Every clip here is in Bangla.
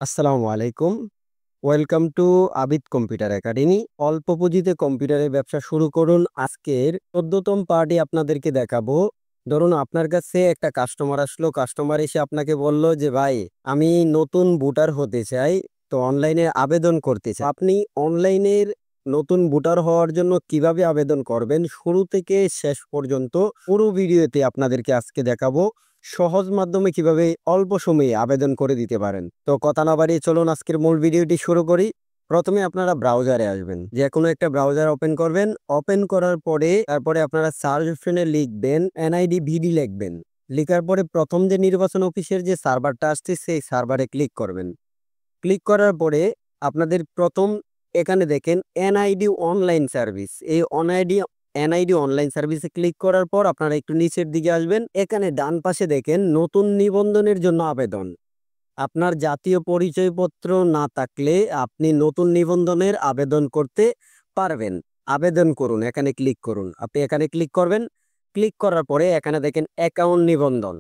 আসসালামু আলাইকুম। Welcome to Abid computer academy. অল্প পুঁজিতে কম্পিউটারের ব্যবসা শুরু করুন। আজকের ১৪তম পার্টি আপনাদেরকে দেখাবো। ধরুন আপনার কাছে একটা কাস্টমার আসলো। কাস্টমার এসে আপনাকে বলল যে, "ভাই, আমি নতুন ভোটার হতে চাই। তো অনলাইনে আবেদন করতে চাই।" আপনি অনলাইনের নতুন ভোটার হওয়ার জন্য কিভাবে আবেদন করবেন শুরু থেকে শেষ পর্যন্ত পুরো ভিডিওতে আপনাদেরকে আজকে দেখাবো। সহজ মাধ্যমে কিভাবে অল্প সময়ে আবেদন করে দিতে পারেন। তো কথা না বাড়িয়ে চলুন আজকের মূল ভিডিওটি শুরু করি। প্রথমে আপনারা ব্রাউজারে আসবেন। যেকোনো একটা ব্রাউজার ওপেন করবেন। ওপেন করার পরে তারপরে আপনারা সার্চ অপশনে লিখবেন NIDVD লিখবেন। লিখার পরে প্রথম যে নির্বাচন অফিসের যে সার্ভারটা আসছে সেই সার্ভারে ক্লিক করবেন। ক্লিক করার পরে আপনাদের প্রথম এখানে দেখেন এনআইডি অনলাইন সার্ভিস। এই এনআইডি অনলাইন সার্ভিসে ক্লিক করার পর আপনারা একটু নিচের দিকে আসবেন। এখানে ডান পাশে দেখেন নতুন নিবন্ধনের জন্য আবেদন। আপনার জাতীয় পরিচয়পত্র না থাকলে আপনি নতুন নিবন্ধনের আবেদন করতে পারবেন। আবেদন করুন, এখানে ক্লিক করুন। আপনি এখানে ক্লিক করবেন। ক্লিক করার পরে এখানে দেখেন অ্যাকাউন্ট নিবন্ধন।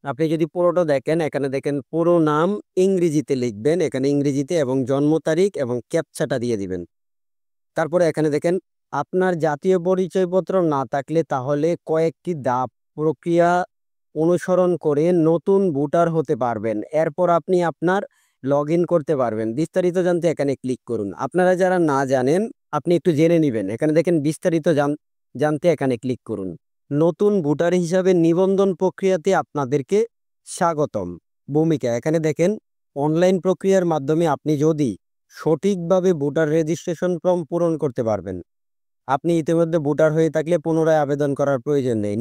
আপনি যদি পুরোটা দেখেন, এখানে দেখেন পুরো নাম ইংরেজিতে লিখবেন, এখানে ইংরেজিতে এবং জন্ম তারিখ এবং ক্যাপচাটা দিয়ে দিবেন। তারপরে এখানে দেখেন আপনার জাতীয় পরিচয়পত্র না থাকলে তাহলে কয়েকটি ধাপ প্রক্রিয়া অনুসরণ করে নতুন ভোটার হতে পারবেন। এরপর আপনি আপনার লগ ইন করতে পারবেন। বিস্তারিত জানতে এখানে ক্লিক করুন। আপনারা যারা না জানেন আপনি একটু জেনে নেবেন। এখানে দেখেন বিস্তারিত জানতে এখানে ক্লিক করুন। নতুন ভোটার হিসাবে নিবন্ধন প্রক্রিয়াতে আপনাদেরকে স্বাগতম। ভূমিকা এখানে দেখেন অনলাইন প্রক্রিয়ার মাধ্যমে আপনি যদি সঠিকভাবে ভোটার রেজিস্ট্রেশন ফর্ম পূরণ করতে পারবেন। আপনি ইতিমধ্যে ভোটার হয়ে থাকলে পুনরায় আবেদন করার প্রয়োজন নেই।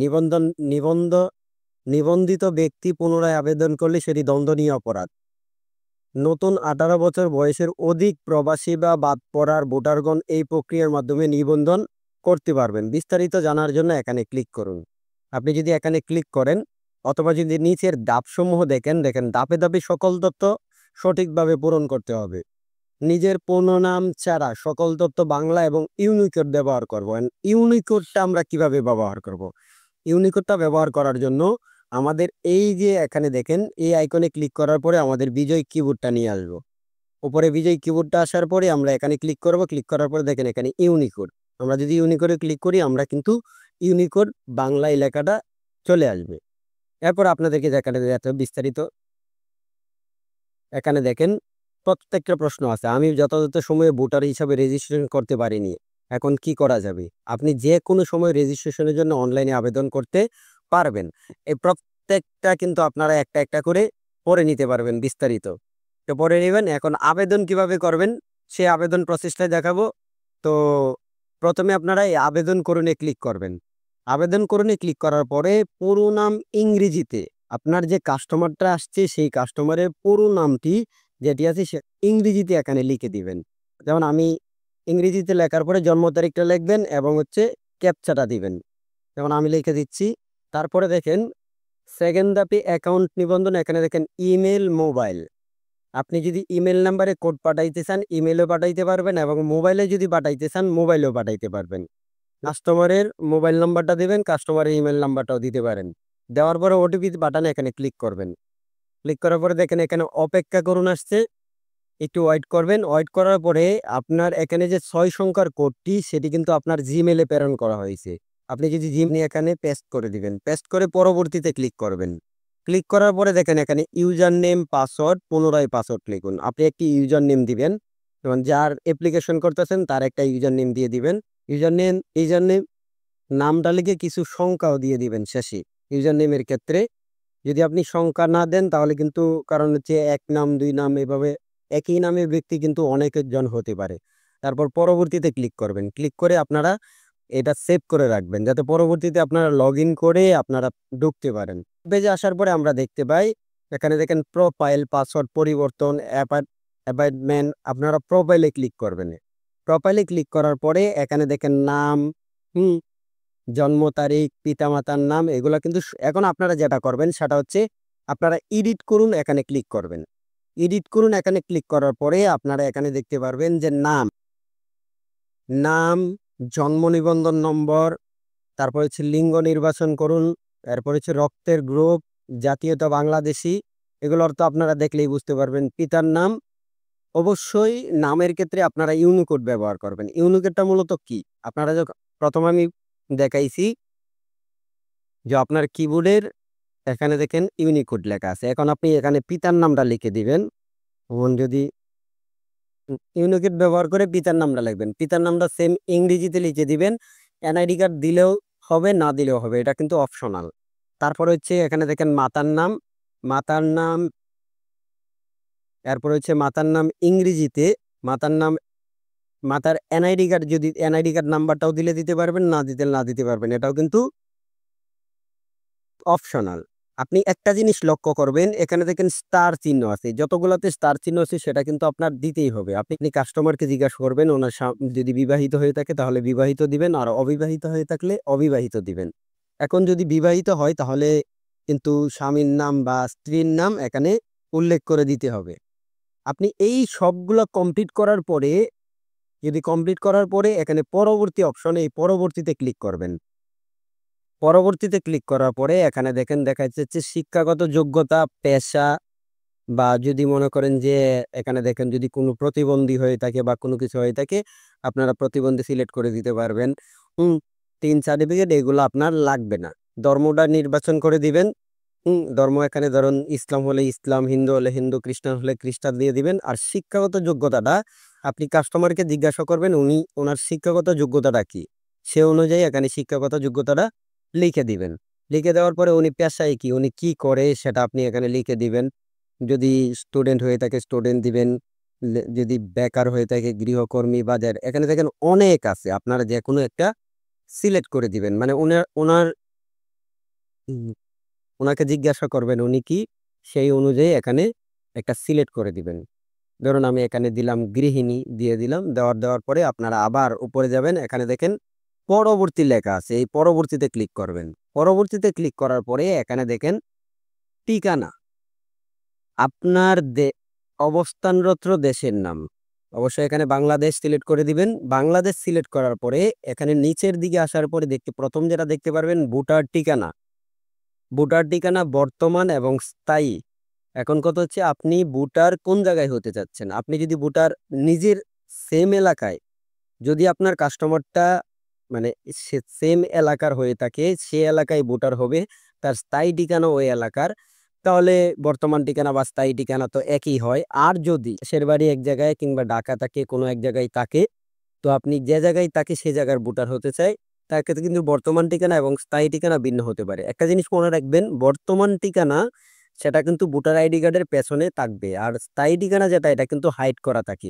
নিবন্ধিত ব্যক্তি পুনরায় আবেদন করলে সেটি দণ্ডনীয় অপরাধ। নতুন 18 বছর বয়সের অধিক প্রবাসী বা বাদ পড়ার ভোটারগণ এই প্রক্রিয়ার মাধ্যমে নিবন্ধন করতে পারবেন। বিস্তারিত জানার জন্য এখানে ক্লিক করুন। আপনি যদি এখানে ক্লিক করেন অথবা যদি নিচের ধাপসমূহ দেখেন ধাপে ধাপে সকল তথ্য সঠিকভাবে পূরণ করতে হবে। নিজের পূর্ণ নাম ছাড়া সকল তথ্য বাংলা এবং ইউনিকোড ব্যবহার করব। ইউনিকোডটা আমরা কিভাবে ব্যবহার করব? ইউনিকোডটা ব্যবহার করার জন্য আমাদের এই যে এখানে দেখেন এই আইকনে ক্লিক করার পরে আমাদের বিজয় কিবোর্ডটা নিয়ে আসবো। উপরে বিজয় কিবোর্ডটা আসার পরে আমরা এখানে ক্লিক করব। ক্লিক করার পরে দেখেন এখানে ইউনিকোড। আমরা যদি ইউনিকোডে ক্লিক করি আমরা কিন্তু ইউনিকোড বাংলা লেখাটা চলে আসবে। এরপর আপনাদেরকে দেখাতে বিস্তারিত এখানে দেখেন প্রত্যেকটা প্রশ্ন আছে। আমি যথাযথ সময়ে ভোটার হিসাবে রেজিস্ট্রেশন করতে পারিনি। এখন কি করা যাবে? আপনি যে কোনো সময় রেজিস্ট্রেশনের জন্য অনলাইনে আবেদন করতে পারবেন। এই প্রত্যেকটা কিন্তু আপনারা একটা একটা করে পড়ে নিতে পারবেন বিস্তারিত। তো পড়ে নেবেন। এখন আবেদন কিভাবে করবেন সেই আবেদন প্রসেসটা দেখাবো। তো প্রথমে আপনারা এই আবেদন করুনে ক্লিক করবেন। আবেদন করুনে ক্লিক করার পরে পুরো নাম ইংরেজিতে আপনার যে কাস্টমারটা আসছে সেই কাস্টমারের পুরো নামটি যেটি আছে সে ইংরেজিতে এখানে লিখে দিবেন। যেমন আমি ইংরেজিতে লেখার পরে জন্ম তারিখটা লিখবেন এবং ক্যাপচাটা দিবেন। যেমন আমি লিখে দিচ্ছি। তারপরে দেখেন সেকেন্ড ধাপে অ্যাকাউন্ট নিবন্ধন। এখানে দেখেন ইমেল, মোবাইল। আপনি যদি ইমেল নাম্বারে কোড পাঠাইতে চান ইমেলও পাঠাইতে পারবেন এবং মোবাইলে যদি পাঠাইতে চান মোবাইলেও পাঠাইতে পারবেন। কাস্টমারের মোবাইল নাম্বারটা দিবেন, কাস্টমারের ইমেল নাম্বারটাও দিতে পারেন। দেওয়ার পরে ওটিপি বাটনে এখানে ক্লিক করবেন। ক্লিক করার পরে দেখেন এখানে অপেক্ষা করুন আসছে। একটু ওয়েট করবেন। ওয়েট করার পরে আপনার এখানে যে 6 সংখ্যার কোডটি সেটি কিন্তু আপনার জিমেইলে প্রেরণ করা হয়েছে। আপনি যদি নিয়ে এখানে পেস্ট করে দিবেন। পেস্ট করে পরবর্তীতে ক্লিক করবেন। ক্লিক করার পরে দেখেন এখানে ইউজার নেম, পাসওয়ার্ড, পুনরায় পাসওয়ার্ড লিখুন। আপনি একটি ইউজার নেম দিবেন। যেমন যার অ্যাপ্লিকেশন করতেছেন তার একটা ইউজার নেম দিয়ে দিবেন। ইউজার নেম নামটা লিখে কিছু সংখ্যাও দিয়ে দিবেন শেষে। ইউজার নেমের ক্ষেত্রে যদি আপনি সংখ্যা না দেন তাহলে কিন্তু কারণ হচ্ছে 1 নাম 2 নাম এভাবে একই নামের ব্যক্তি কিন্তু অনেকজন হতে পারে। তারপর পরবর্তীতে ক্লিক করবেন। ক্লিক করে আপনারা এটা সেভ করে রাখবেন যাতে পরবর্তীতে আপনারা লগইন করে আপনারা ঢুকতে পারেন। পেজে আসার পরে আমরা দেখতে পাই এখানে দেখেন প্রোফাইল, পাসওয়ার্ড পরিবর্তন, অ্যাপয়েন্টমেন্ট। আপনারা প্রোফাইলে ক্লিক করবেন। প্রোফাইলে ক্লিক করার পরে এখানে দেখেন নাম, জন্ম তারিখ, পিতামাতার নাম এগুলা কিন্তু এখন আপনারা যেটা করবেন সেটা হচ্ছে আপনারা এডিট করুন এখানে ক্লিক করবেন। এডিট করুন এখানে ক্লিক করার পরে আপনারা এখানে দেখতে পারবেন যে নাম, জন্ম নিবন্ধন নম্বর, তারপর লিঙ্গ নির্বাচন করুন, এরপর রক্তের গ্রুপ, জাতীয়তা বাংলাদেশী, এগুলো অর্থ আপনারা দেখলেই বুঝতে পারবেন। পিতার নাম, অবশ্যই নামের ক্ষেত্রে আপনারা ইউনিকোড ব্যবহার করবেন। ইউনিকোডটা মূলত কি? আপনারা প্রথমে আমি দেখাইছি যে আপনার কিবোর্ডের এখানে দেখেন ইউনিকোড লেখা আছে। এখন আপনি এখানে পিতার নামটা লিখে দিবেন। যদি ইউনিকোড ব্যবহার করে পিতার নামটা লিখবেন। পিতার নামটা সেম ইংরেজিতে লিখে দিবেন। এনআইডি কার্ড দিলেও হবে, না দিলেও হবে, এটা কিন্তু অপশনাল। তারপর হচ্ছে এখানে দেখেন মাতার নাম, মাতার নাম, এরপর হচ্ছে মাতার নাম ইংরেজিতে, মাতার নাম, মাতার এনআইডি কার্ড, যদি এনআইডি কার্ড নাম্বারটাও দিলে দিতে পারবেন, না দিতে না দিতে পারবেন, এটাও কিন্তু অপশনাল। আপনি একটা জিনিস লক্ষ্য করবেন, এখানে দেখেন স্টার চিহ্ন আছে, যতগুলোতে স্টার চিহ্ন আছে সেটা কিন্তু আপনার দিতেই হবে। আপনি কাস্টমারকে জিজ্ঞাসা করবেন, ওনার যদি বিবাহিত হয়ে থাকে তাহলে বিবাহিত দিবেন, আর অবিবাহিত হয়ে থাকলে অবিবাহিত দিবেন। এখন যদি বিবাহিত হয় তাহলে কিন্তু স্বামীর নাম বা স্ত্রীর নাম এখানে উল্লেখ করে দিতে হবে। আপনি এই সবগুলো কমপ্লিট করার পরে, এখানে পরবর্তী অপশনে এই পরবর্তীতে ক্লিক করবেন। পরবর্তীতে ক্লিক করার পরে এখানে দেখেন দেখা যাচ্ছে শিক্ষাগত যোগ্যতা, পেশা, বা যদি মনে করেন যে এখানে দেখেন যদি কোনো প্রতিবন্ধী হয়ে থাকে বা কোনো কিছু হয়ে থাকে, আপনারা প্রতিবন্ধী সিলেক্ট করে দিতে পারবেন। 3 সার্টিফিকেট এগুলো আপনার লাগবে না। ধর্মটা নির্বাচন করে দিবেন। ধর্ম এখানে ধরুন ইসলাম হলে ইসলাম, হিন্দু হলে হিন্দু, খ্রিস্টান হলে খ্রিস্টান দিয়ে দিবেন। আর শিক্ষাগত যোগ্যতাটা আপনি কাস্টমারকে জিজ্ঞাসা করবেন ওনার শিক্ষাগত যোগ্যতাটা কি, সে অনুযায়ী এখানে শিক্ষাগত যোগ্যতাটা লিখে দিবেন। লিখে দেওয়ার পরে উনি পেশায় কি, উনি কি করে সেটা আপনি এখানে লিখে দিবেন। যদি স্টুডেন্ট হয়ে থাকে স্টুডেন্ট দিবেন, যদি বেকার হয়ে থাকে গৃহকর্মী, বাজার, এখানে দেখেন অনেক আছে, আপনারা যে কোনো একটা সিলেক্ট করে দিবেন। মানে ওনাকে জিজ্ঞাসা করবেন উনি কি, সেই অনুযায়ী এখানে একটা সিলেক্ট করে দিবেন। ধরুন আমি এখানে দিলাম গৃহিণী, দিয়ে দিলাম। দেওয়ার পরে আপনারা আবার উপরে যাবেন, এখানে দেখেন পরবর্তী লেখা আছে, এই পরবর্তীতে ক্লিক করবেন। পরবর্তীতে ক্লিক করার পরে এখানে দেখেন ঠিকানা, আপনার অবস্থানরত দেশের নাম, অবশ্যই এখানে বাংলাদেশ সিলেক্ট করে দিবেন। বাংলাদেশ সিলেক্ট করার পরে এখানে নিচের দিকে আসার পরে প্রথম যেটা দেখতে পারবেন ভোটার ঠিকানা। ভোটার ঠিকানা বর্তমান এবং স্থায়ী। এখন কথা হচ্ছে আপনি ভোটার কোন জায়গায় হতে চাচ্ছেন। আপনি যদি ভোটার নিজের সেম এলাকায়, যদি আপনার কাস্টমারটা মানে সেম এলাকার হয়ে থাকে, সে এলাকায় ভোটার হবে, তার স্থায়ী ঠিকানা ওই এলাকার, তাহলে বর্তমান ঠিকানা বা স্থায়ী ঠিকানা তো একই হয়। আর যদি দেশের বাড়ি এক জায়গায় কিংবা ঢাকা থাকে, কোনো এক জায়গায় থাকে, তো আপনি যে জায়গায় থাকে সে জায়গার ভোটার হতে চাই, তার ক্ষেত্রে কিন্তু বর্তমান ঠিকানা এবং স্থায়ী ঠিকানা ভিন্ন হতে পারে। একটা জিনিস মনে রাখবেন, বর্তমান ঠিকানা সেটা কিন্তু ভোটার আইডি কার্ডের পেছনে থাকবে, আর স্থায়ী ঠিকানা যেটা এটা কিন্তু হাইড করা থাকে।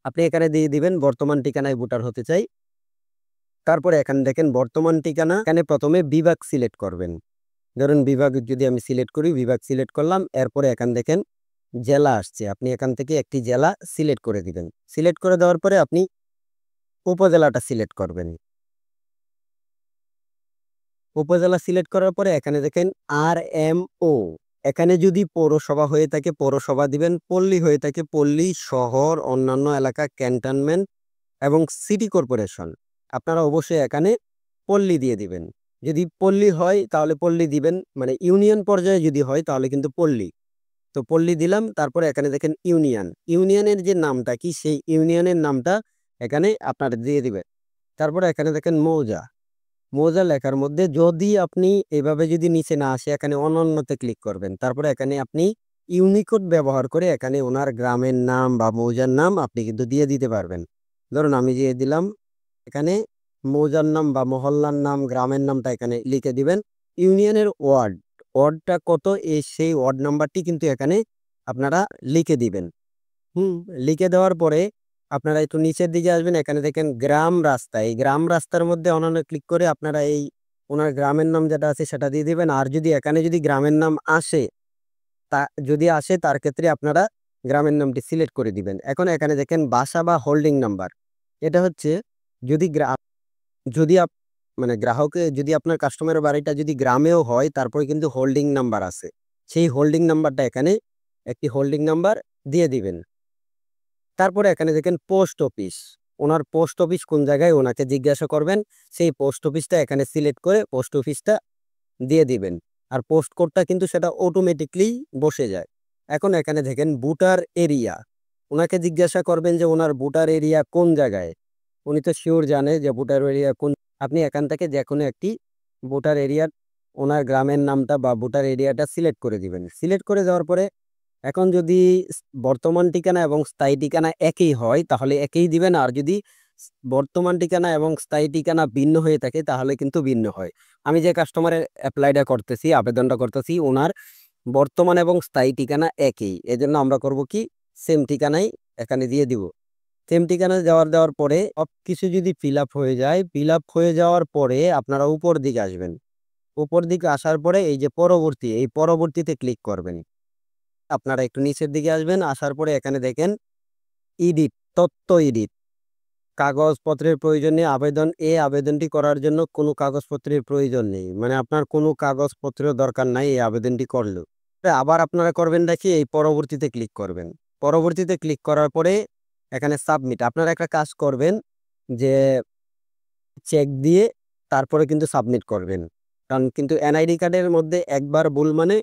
আপনি এখানে দিয়ে দিবেন বর্তমান ঠিকানায় ভোটার হতে চাই। তারপরে এখানে দেখেন বর্তমান ঠিকানা, এখানে প্রথমে বিভাগ সিলেক্ট করবেন। ধরুন বিভাগ যদি আমি সিলেক্ট করি, বিভাগ সিলেক্ট করলাম, এরপরে এখানে দেখেন জেলা আসছে, আপনি এখান থেকে একটি জেলা সিলেক্ট করে দিবেন। সিলেক্ট করে দেওয়ার পরে আপনি উপজেলাটা সিলেক্ট করবেন। উপজেলা সিলেক্ট করার পরে এখানে দেখেন RMO, এখানে যদি পৌরসভা হয়ে থাকে পৌরসভা দিবেন, পল্লী হয়ে থাকে পল্লী, শহর, অন্যান্য এলাকা, ক্যান্টনমেন্ট এবং সিটি কর্পোরেশন, আপনারা অবশ্যই এখানে পল্লী দিয়ে দিবেন। যদি পল্লী হয় তাহলে পল্লী দিবেন, মানে ইউনিয়ন পর্যায়ে যদি হয় তাহলে কিন্তু পল্লী। তো পল্লী দিলাম। তারপরে এখানে দেখেন ইউনিয়ন, ইউনিয়নের যে নামটা কি সেই ইউনিয়নের নামটা এখানে আপনারা দিয়ে দিবেন। তারপরে এখানে দেখেন মৌজা, মৌজা লেখার মধ্যে যদি আপনি এভাবে যদি নিচে না আসে এখানে অনন্যতে ক্লিক করবেন। তারপরে এখানে আপনি ইউনিকোড ব্যবহার করে এখানে ওনার গ্রামের নাম বা মৌজার নাম আপনি কিন্তু দিয়ে দিতে পারবেন। ধরুন আমি দিয়ে দিলাম এখানে মৌজার নাম বা মহল্লার নাম, গ্রামের নামটা এখানে লিখে দিবেন। ইউনিয়নের ওয়ার্ডটা কত, সেই ওয়ার্ড নাম্বারটি কিন্তু এখানে আপনারা লিখে দিবেন। লিখে দেওয়ার পরে আপনারা একটু নিচের দিকে আসবেন, এখানে দেখেন গ্রাম রাস্তা, এই গ্রাম রাস্তার মধ্যে অনন্য ক্লিক করে আপনারা এই ওনার গ্রামের নাম যেটা আছে সেটা দিয়ে দিবেন। আর যদি এখানে যদি গ্রামের নাম আসে, তার ক্ষেত্রে আপনারা গ্রামের নামটি সিলেক্ট করে দিবেন। এখন এখানে দেখেন বাসা বা হোল্ডিং নাম্বার, এটা হচ্ছে যদি যদি মানে গ্রাহকে যদি আপনার কাস্টমারের বাড়িটা যদি গ্রামেও হয় তারপরে কিন্তু হোল্ডিং নাম্বার আছে, সেই হোল্ডিং নাম্বারটা এখানে একটি হোল্ডিং নাম্বার দিয়ে দিবেন। তারপরে এখানে দেখেন পোস্ট অফিস, ওনার পোস্ট অফিস কোন জায়গায় ওনাকে জিজ্ঞাসা করবেন, সেই পোস্ট অফিসটা এখানে সিলেক্ট করে পোস্ট অফিসটা দিয়ে দিবেন। আর পোস্ট কোডটা কিন্তু সেটা অটোমেটিকলি বসে যায়। এখন এখানে দেখেন ভোটার এরিয়া, ওনাকে জিজ্ঞাসা করবেন যে ওনার ভোটার এরিয়া কোন জায়গায়। উনি তো শিওর জানে যে ভোটার এরিয়া কোন। আপনি এখান থেকে যে কোনো একটি ভোটার এরিয়ার ওনার গ্রামের নামটা বা ভোটার এরিয়াটা সিলেক্ট করে দিবেন। সিলেক্ট করে যাওয়ার পরে এখন যদি বর্তমান ঠিকানা এবং স্থায়ী ঠিকানা একই হয় তাহলে একই দিবেন, আর যদি বর্তমান ঠিকানা এবং স্থায়ী ঠিকানা ভিন্ন হয়ে থাকে তাহলে কিন্তু ভিন্ন হয়। আমি যে কাস্টমারের অ্যাপ্লাইটা করতেছি, আবেদনটা করতেছি, ওনার বর্তমান এবং স্থায়ী ঠিকানা একই, এজন্য আমরা করব কি সেম ঠিকানাই এখানে দিয়ে দিব। সেম ঠিকানা দেওয়ার পরে সব কিছু যদি ফিল আপ হয়ে যায়, ফিল আপ হয়ে যাওয়ার পরে আপনারা উপর দিকে আসবেন। উপর দিকে আসার পরে এই যে পরবর্তী, এই পরবর্তীতে ক্লিক করবেন। আপনারা একটু নিচের দিকে আসবেন, আসার পরে এখানে দেখেন ইডিট, তথ্য ইডিট, কাগজপত্রের প্রয়োজন নেই। আবেদনটি করার জন্য কোনো কাগজপত্রের প্রয়োজন নেই, মানে আপনার কোনো কাগজপত্রের দরকার নাই এই আবেদনটি করলো। আবার আপনারা করবেন নাকি এই পরবর্তীতে ক্লিক করবেন। পরবর্তীতে ক্লিক করার পরে এখানে সাবমিট। আপনারা একটা কাজ করবেন যে চেক দিয়ে তারপরে কিন্তু সাবমিট করবেন, কারণ কিন্তু এনআইডি কার্ডের মধ্যে একবার ভুল মানে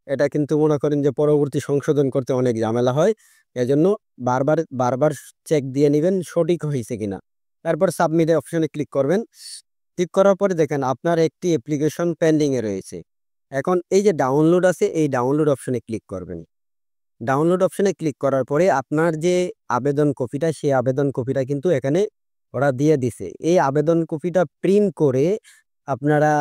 এটা কিন্তু মনে করেন যে পরবর্তী সংশোধন করতে অনেক ঝামেলা হয়। এজন্য বারবার বারবার চেক দিয়ে নেবেন সঠিক হয়েছে কিনা। তারপর সাবমিট অপশনে ক্লিক করবেন। ক্লিক করার পরে দেখেন আপনার একটি অ্যাপ্লিকেশন পেন্ডিং এ রয়েছে। এখন এই যে ডাউনলোড আছে, এই ডাউনলোড অপশনে ক্লিক করবেন। ডাউনলোড অপশনে ক্লিক করার পরে আপনার যে আবেদন কপিটা, সেই আবেদন কপিটা কিন্তু এখানে ওরা দিয়ে দিছে। এই আবেদন কপিটা প্রিন্ট করে আপনারা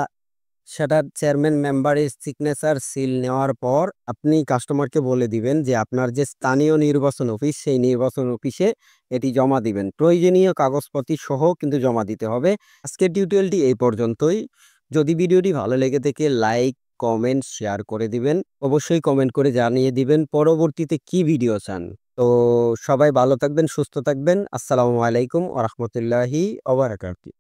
সেটার চেয়ারম্যান মেম্বারের সিগনেচার সিল নেওয়ার পর আপনি কাস্টমারকে বলে দিবেন যে আপনার যে স্থানীয় নির্বাচন অফিস, সেই নির্বাচন অফিসে এটি জমা দিবেন। প্রয়োজনীয় কাগজপত্র সহ কিন্তু জমা দিতে হবে। আজকের টিউটোরিয়ালটি এই পর্যন্তই। যদি ভিডিওটি ভালো লেগে থাকে লাইক, কমেন্ট, শেয়ার করে দিবেন। অবশ্যই কমেন্ট করে জানিয়ে দিবেন পরবর্তীতে কি ভিডিও চান। তো সবাই ভালো থাকবেন, সুস্থ থাকবেন। আসসালামু আলাইকুম ওয়া রাহমাতুল্লাহি ওয়া বারাকাতুহু।